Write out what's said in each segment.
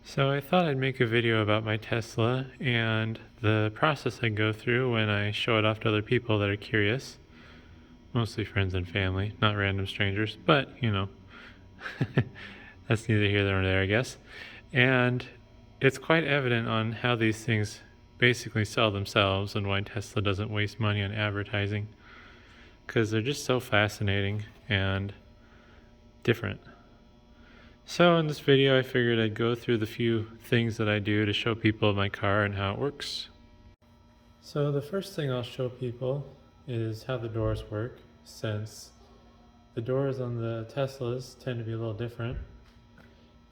So I thought I'd make a video about my Tesla and the process I go through when I show it off to other people that are curious. Mostly friends and family, not random strangers, but that's neither here nor there, I guess. And it's quite evident on how these things basically sell themselves and why Tesla doesn't waste money on advertising, because they're just so fascinating and different. So in this video I figured I'd go through the few things that I do to show people my car and how it works. So the first thing I'll show people is how the doors work, since the doors on the Teslas tend to be a little different.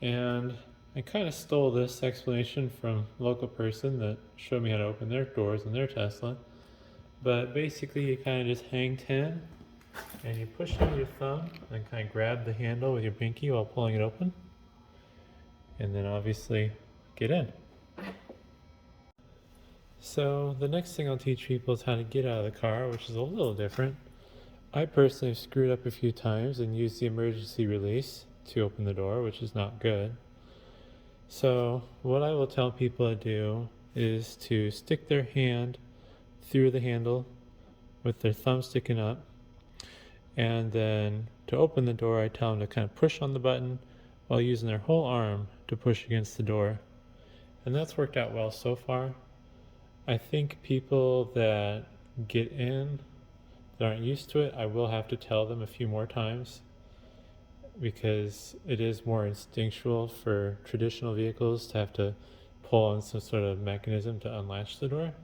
And I kind of stole this explanation from a local person that showed me how to open their doors in their Tesla. But basically you kind of just hang 10 and you push in your thumb and kind of grab the handle with your pinky while pulling it open. And then obviously get in. So the next thing I'll teach people is how to get out of the car, which is a little different. I personally have screwed up a few times and used the emergency release to open the door, which is not good. So what I will tell people to do is to stick their hand through the handle with their thumb sticking up, and then to open the door I tell them to kind of push on the button while using their whole arm to push against the door. And that's worked out well so far. I think people that get in that aren't used to it, I will have to tell them a few more times, because it is more instinctual for traditional vehicles to have to pull on some sort of mechanism to unlatch the door.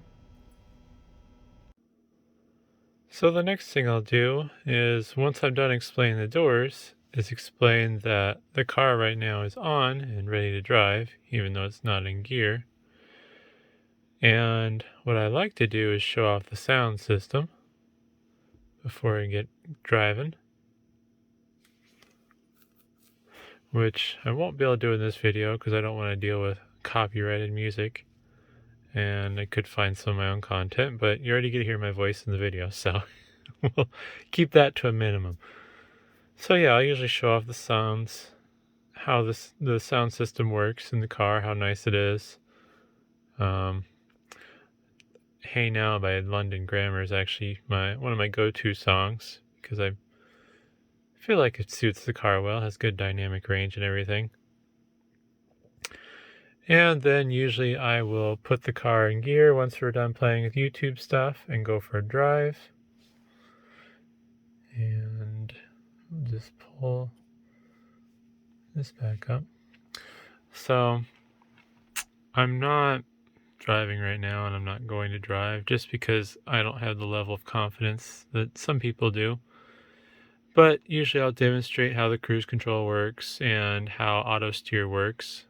So the next thing I'll do is, once I'm done explaining the doors, is explain that the car right now is on and ready to drive, even though it's not in gear. And what I like to do is show off the sound system before I get driving, which I won't be able to do in this video because I don't want to deal with copyrighted music, and I could find some of my own content, but you already get to hear my voice in the video, so we'll keep that to a minimum. So yeah, I usually show off the sounds, how the sound system works in the car, how nice it is. Hey Now by London Grammar is actually one of my go-to songs, because I feel like it suits the car well, has good dynamic range and everything. And then usually I will put the car in gear once we're done playing with YouTube stuff and go for a drive. And we'll just pull this back up. So I'm not driving right now, and I'm not going to drive just because I don't have the level of confidence that some people do. But usually I'll demonstrate how the cruise control works and how auto steer works.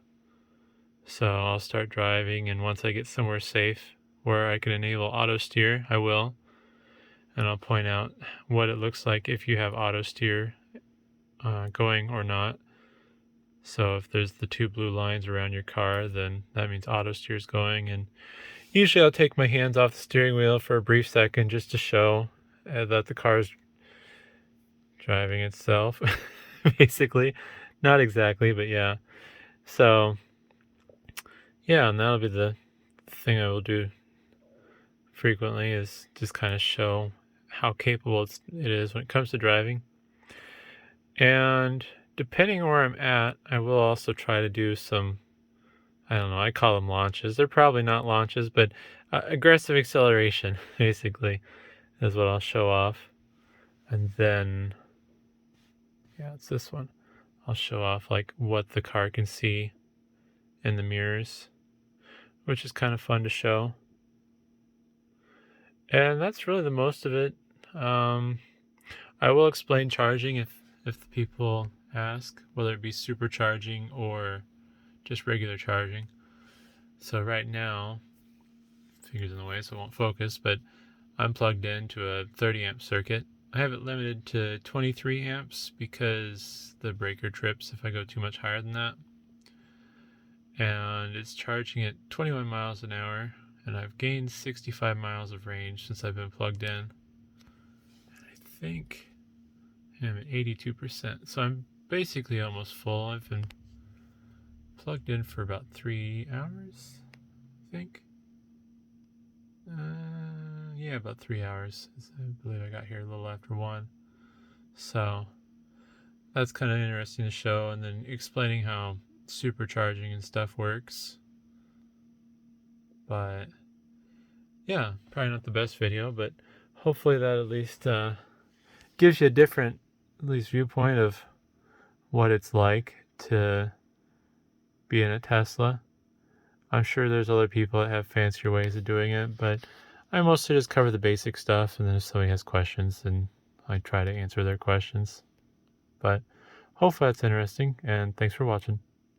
So I'll start driving, and once I get somewhere safe where I can enable auto steer, I will. And I'll point out what it looks like if you have auto steer going or not. So if there's the two blue lines around your car, then that means auto steer is going. And usually I'll take my hands off the steering wheel for a brief second just to show that the car is driving itself, basically. Not exactly, but yeah. So yeah, and that'll be the thing I will do frequently, is just kind of show how capable it is when it comes to driving. And depending on where I'm at, I will also try to do some, I don't know, I call them launches. They're probably not launches, but aggressive acceleration, basically, is what I'll show off. And then, yeah, it's this one. I'll show off like what the car can see in the mirrors, which is kind of fun to show. And that's really the most of it. I will explain charging if the people ask, whether it be supercharging or just regular charging. So right now, fingers in the way so it won't focus, but I'm plugged into a 30 amp circuit. I have it limited to 23 amps because the breaker trips if I go too much higher than that. And it's charging at 21 miles an hour, and I've gained 65 miles of range since I've been plugged in. I think I'm at 82%, so I'm basically almost full. I've been plugged in for about 3 hours, I think. Yeah, about 3 hours. I believe I got here a little after 1. So that's kind of interesting to show, and then explaining how supercharging and stuff works. But yeah, probably not the best video, but hopefully that at least gives you a different, at least, viewpoint of what it's like to be in a Tesla. I'm sure there's other people that have fancier ways of doing it, but I mostly just cover the basic stuff, and then if somebody has questions, then I try to answer their questions. But hopefully that's interesting, and thanks for watching.